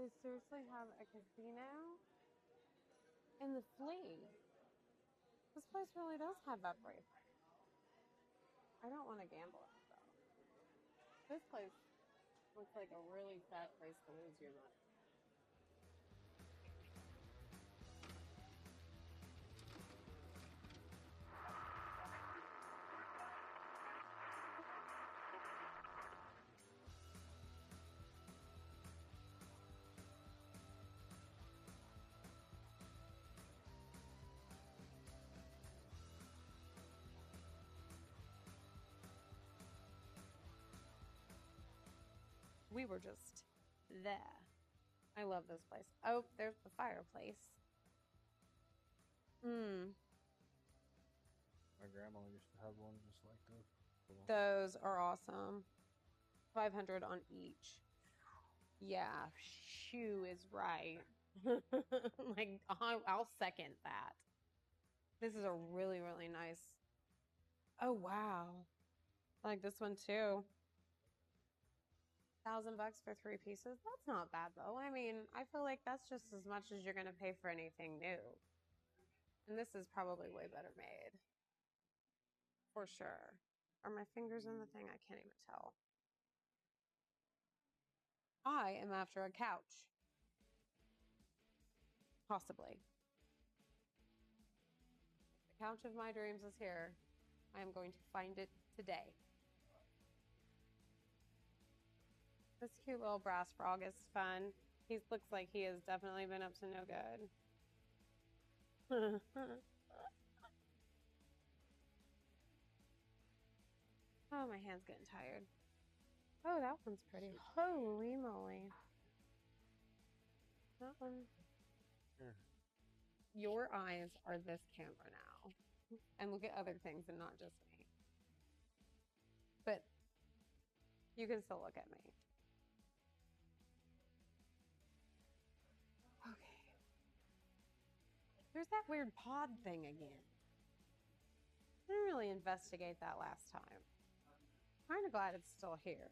They seriously have a casino in the Flea. This place really does have everything. I don't want to gamble it though. This place looks like a really fat place to lose your money. We were just there. I love this place. Oh, there's the fireplace. My grandma used to have one just like this. Those are awesome. 500 on each. Yeah, shoe is right. Like, I'll second that. This is a really, really nice. Oh, wow. I like this one too. $1,000 for 3 pieces. That's not bad though. I mean, I feel like that's just as much as you're gonna pay for anything new. And this is probably way better made. For sure. Are my fingers in the thing? I can't even tell. I am after a couch. Possibly. The couch of my dreams is here. I am going to find it today. This cute little brass frog is fun. He looks like he has definitely been up to no good. Oh, my hand's getting tired. Oh, that one's pretty. Holy moly. That one. Here. Your eyes are this camera now. And look at other things and not just me. But you can still look at me. Okay. There's that weird pod thing again. I didn't really investigate that last time. Kind of glad it's still here.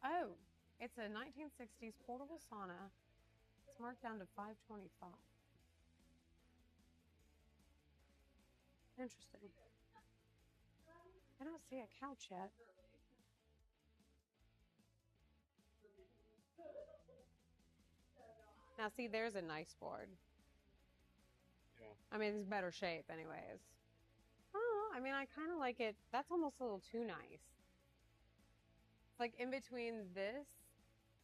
Oh, it's a 1960s portable sauna. It's marked down to $525. Interesting. I don't see a couch yet. Now, see, there's a nice board. Yeah. I mean, it's better shape anyways. Oh, I mean, I kind of like it. That's almost a little too nice. It's like in between this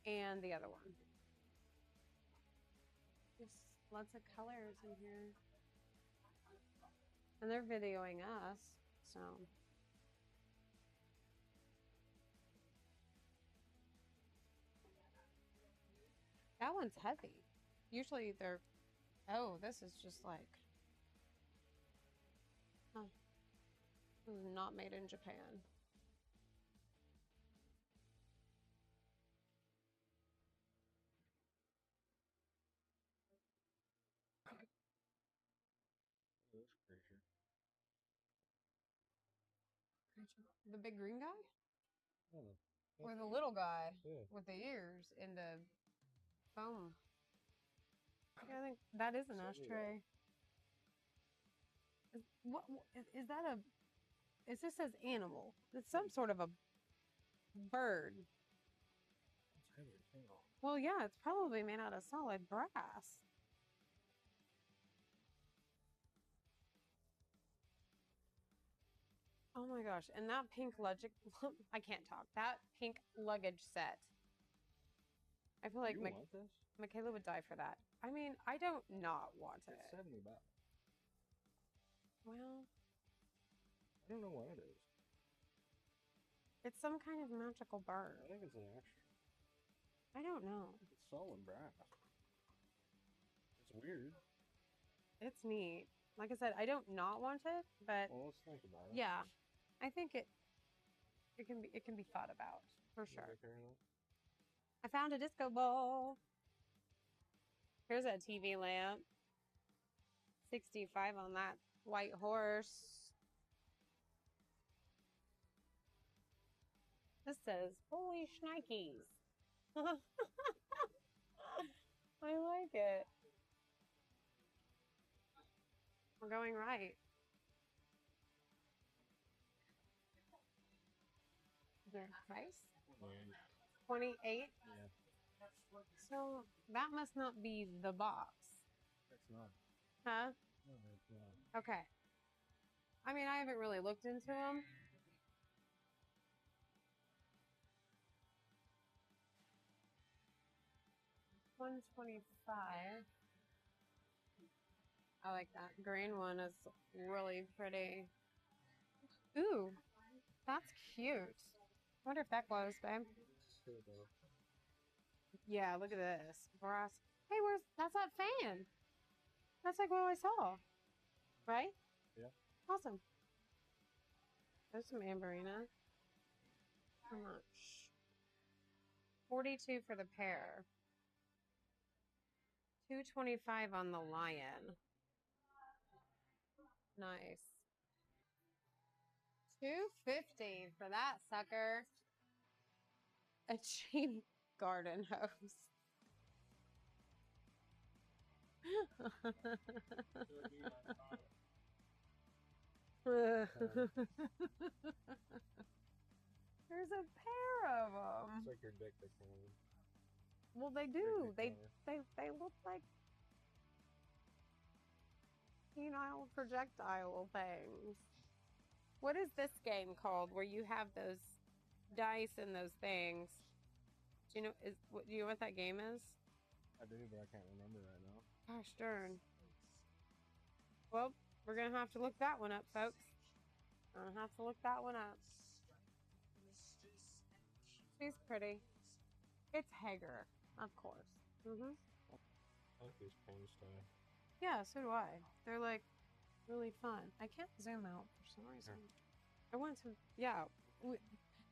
and the other one. There's lots of colors in here. And they're videoing us, so. That one's heavy. Usually they're, oh, this is just like, huh. This is not made in Japan. This creature. The big green guy? Oh, Or the little guy yeah. with the ears and the foam. Yeah, I think that is an ashtray. Is that a? It just says animal. It's some sort of a bird. It's heavy as hell. Well, yeah, it's probably made out of solid brass. Oh my gosh! And that pink luggage. I can't talk. That pink luggage set. I feel like You want this? Michaela would die for that. I mean, I don't not want it. It's $70. Well, I don't know what it is. it's some kind of magical bird. I think it's an ashtray. I don't know. It's solid brass. It's weird. It's neat. Like I said, I don't not want it, but Well, let's think about it. yeah, I think it can be thought about for sure. I found a disco ball. Here's a TV lamp. 65 on that white horse. This says, holy shnikes. I like it. We're going right. The price? 28. Yeah. So that must not be the box. That's not. Huh? No, it's not. Okay. I mean, I haven't really looked into them. $125. I like that. Green one is really pretty. Ooh, that's cute. I wonder if that glows, babe. Yeah, look at this. Brass. Hey, that's that fan? That's like what I saw. Right? Yeah. Awesome. There's some amberina. How much? 42 for the pair. 225 on the lion. Nice. 250 for that sucker. A cheap garden hose. There's a pair of them. It's like your dick decor. Well, they do. They look like penile projectile things. What is this game called where you have those dice and those things? Do you know do you know what that game is? I do, but I can't remember right now. Gosh darn. Well, we're gonna have to look that one up, folks. I'll have to look that one up. She's pretty. It's Hager, of course. Mm-hmm. I like these pen style. Yeah, so do I. They're like really fun. I can't zoom out for some reason. I want to, yeah.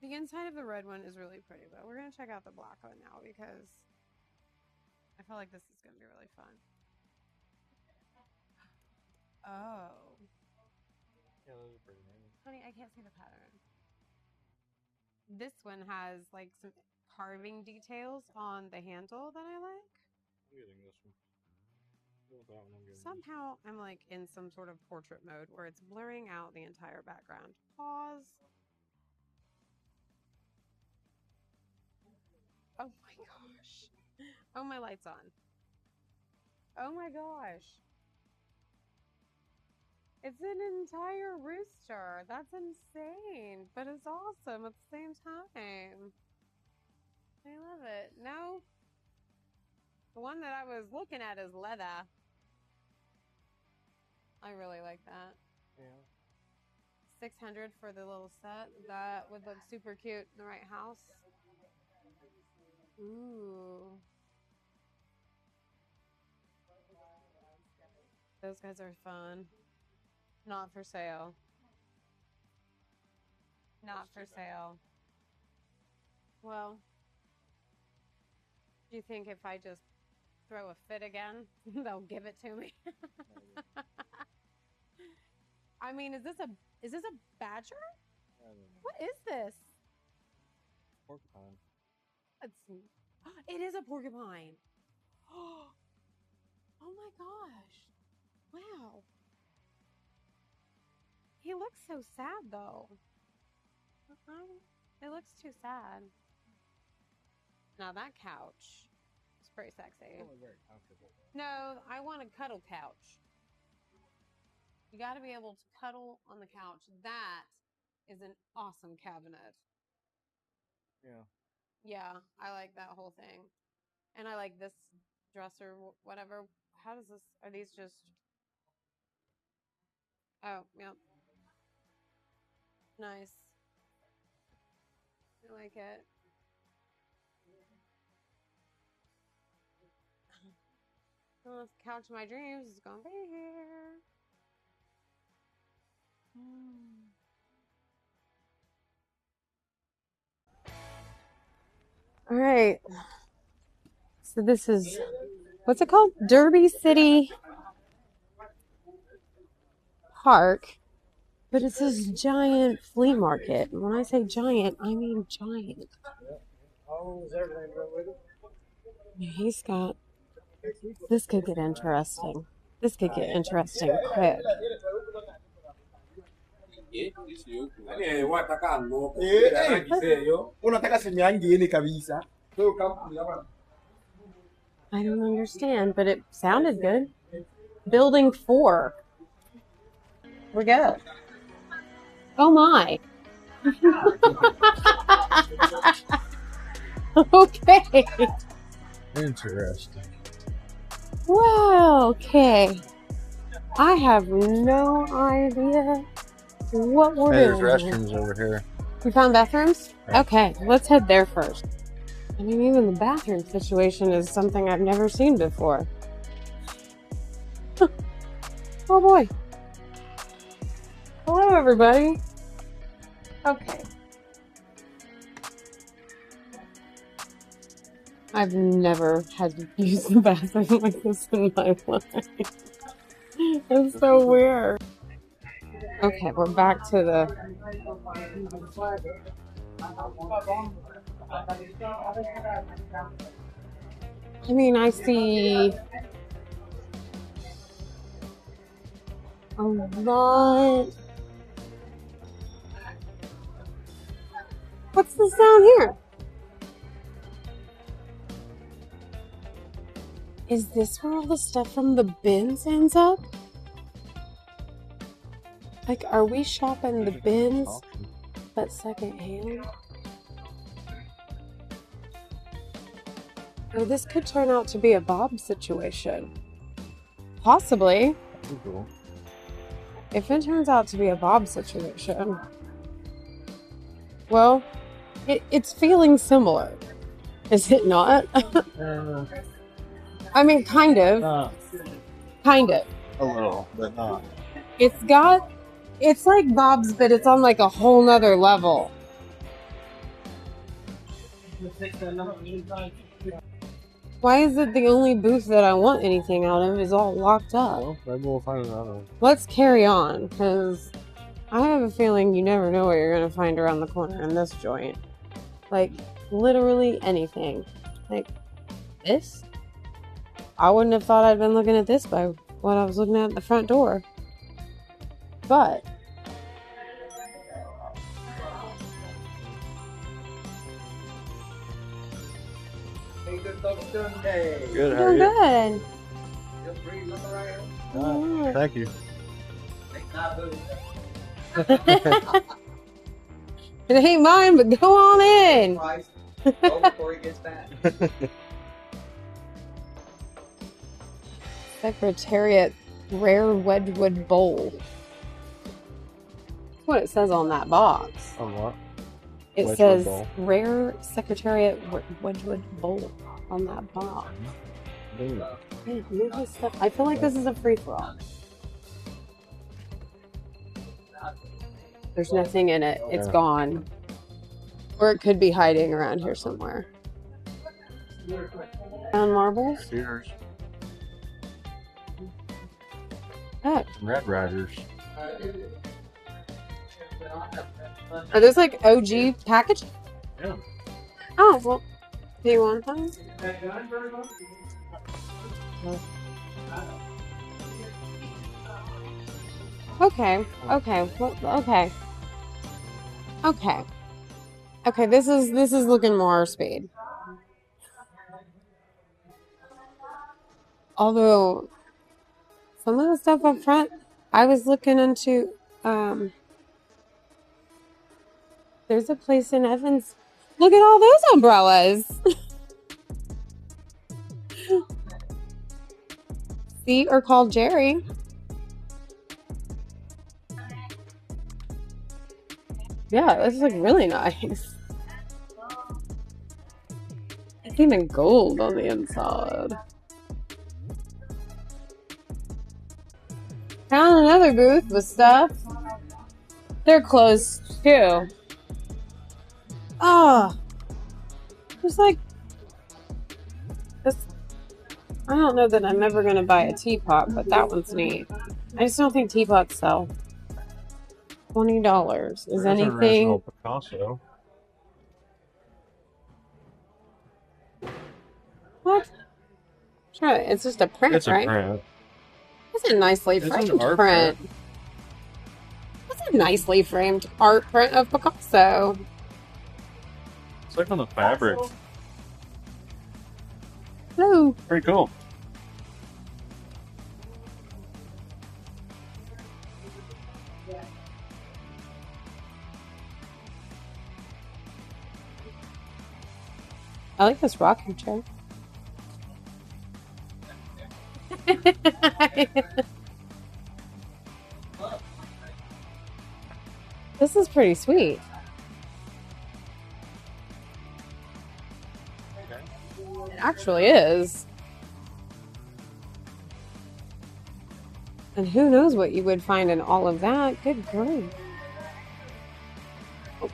The inside of the red one is really pretty, but we're going to check out the black one now because I feel like this is going to be really fun. Oh. Yeah, those are pretty nice. Honey, I can't see the pattern. This one has like some carving details on the handle that I like. I'm getting this one. That one I'm getting. Somehow I'm like in some sort of portrait mode where it's blurring out the entire background. Pause. Oh my gosh. Oh, my light's on. Oh my gosh. It's an entire rooster. That's insane. But it's awesome at the same time. I love it. No. The one that I was looking at is leather. I really like that. Yeah. 600 for the little set. That would look super cute in the right house. Ooh. Those guys are fun. Not for sale. Not for sale. Well, do you think if I just throw a fit again, they'll give it to me? I mean, is this a badger? What is this? Porcupine. Let's see. It is a porcupine. Oh my gosh. Wow. He looks so sad though. It looks too sad. Now that couch is pretty sexy. It's very comfortable. No, I want a cuddle couch. You got to be able to cuddle on the couch. That is an awesome cabinet. Yeah. Yeah, I like that whole thing. And I like this dresser, whatever. How does this, are these just, oh, yep. Nice. I like it. Well, the couch of my dreams is gonna be here. All right. So this is, what's it called? Derby City Park. But it's this giant flea market. And when I say giant, I mean giant. He's got. This could get interesting. This could get interesting quick. I don't understand, but it sounded good. Building 4. We're good. Oh my. Okay. Interesting. Wow. Okay. I have no idea what we're There's doing. restrooms over here. You found bathrooms? Yeah. Okay, let's head there first. I mean, even the bathroom situation is something I've never seen before. Oh boy. Hello, everybody. Okay. I've never had to use the bathroom like this in my life. It's so weird. Okay, we're back to the... I mean, I see a lot. What's the sound here? Is this where all the stuff from the bins ends up? Like, are we shopping the bins but secondhand? Oh, this could turn out to be a Bob situation. Possibly. Cool. If it turns out to be a Bob situation, well, it's feeling similar. Is it not? I mean, kind of. Kind of. A little, but not. It's like Bob's, but it's on like a whole nother level. Why is it the only booth that I want anything out of is all locked up? Well, maybe we'll find another one. Let's carry on, because I have a feeling you never know what you're going to find around the corner in this joint. Like, literally anything. Like, this? I wouldn't have thought I'd been looking at this by what I was looking at the front door. But Good, how you're are you? good. Thank you. It ain't mine, but go on in. Before he gets back. Secretariat Rare Wedgwood Bowl. That's what it says on that box. On what? It Wedgwood says Bowl. Rare Secretariat Wedgwood Bowl on that box. Ooh. Man, look at this stuff. I feel like this is a free-for-all. There's nothing in it. It's Yeah. gone. Or it could be hiding around here somewhere. Found marbles? Sears. Oh. Red Riders. Are those like OG packaging? Yeah. Oh, well, do you want them? Okay, okay, well, okay. Okay. Okay, this is looking more our speed. Although some of the stuff up front, I was looking into there's a place in Evans. Look at all those umbrellas. See, or call Jerry. Yeah, this is like really nice. It's even gold on the inside. Found another booth with stuff. They're closed too. Oh, it's like this. I don't know that I'm ever gonna buy a teapot, but that one's neat. I just don't think teapots sell. $20. Is There's an anything? original Picasso. What? Sure, it's just a print, It's a right? print. It's a nicely It's framed an art print. It's a nicely framed art print of Picasso. It's like on the fabric. Hello. Pretty cool. I like this rocking chair. This is pretty sweet. It actually is. And who knows what you would find in all of that. Good grief. Oh.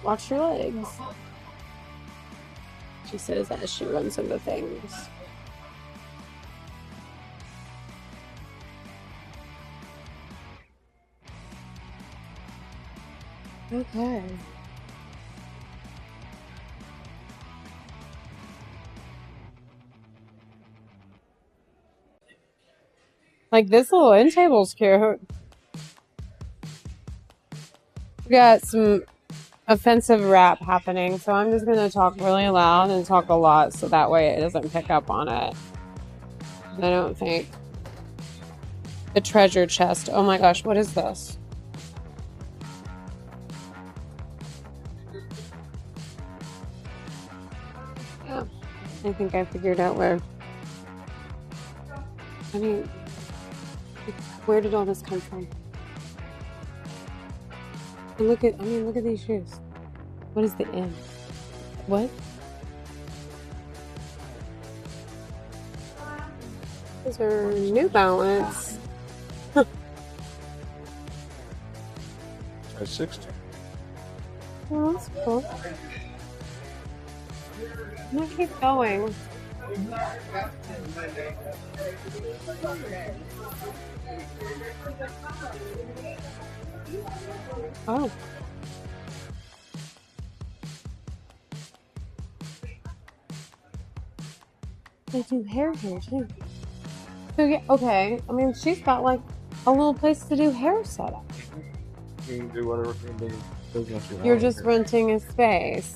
Watch your legs. She says as she runs into things. Okay. Like, this little end table's cute. We got some offensive rap happening, so I'm just going to talk really loud and talk a lot so that way it doesn't pick up on it. I don't think. The treasure chest. Oh my gosh, what is this? Yeah, I think I figured out where. I mean, where did all this come from? And look at these shoes. What is the M? What? These are New Balance. Size 60. Oh, that's cool. I'm gonna keep going. Oh. They do hair here too. So yeah, okay. I mean, she's got like a little place to do hair setup. You can do whatever business you want. You're just renting a space.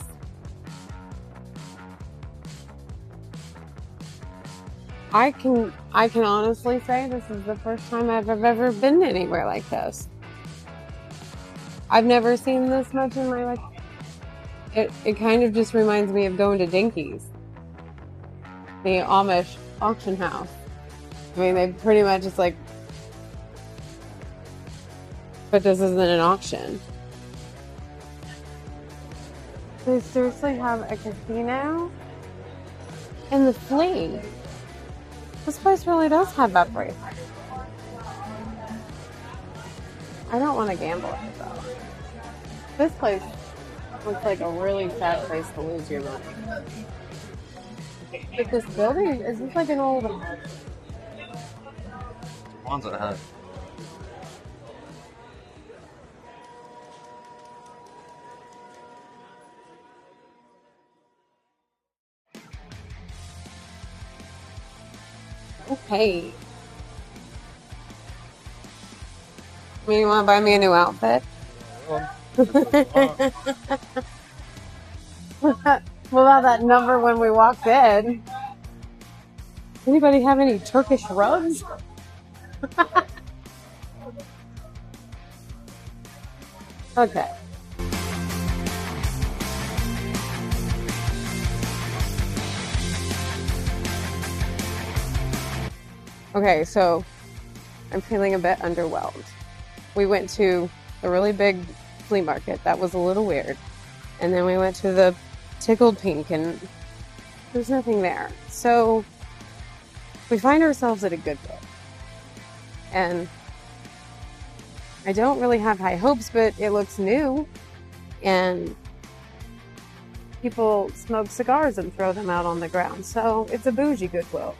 I can honestly say this is the first time I've ever been anywhere like this. I've never seen this much in my life. It kind of just reminds me of going to Dinky's, the Amish auction house. I mean, they pretty much just like, but this isn't an auction. They seriously have a casino in the Flea. This place really does have everything. I don't want to gamble at it though. This place looks like a really sad place to lose your money. But this building, is this like an old... Ones that have. Okay. I mean, you want to buy me a new outfit? What about that number when we walked in? Anybody have any Turkish rugs? Okay. Okay, so I'm feeling a bit underwhelmed. We went to a really big flea market. That was a little weird. And then we went to the Tickled Pink and there's nothing there. So we find ourselves at a Goodwill. And I don't really have high hopes, but it looks new. And people smoke cigars and throw them out on the ground. So it's a bougie Goodwill.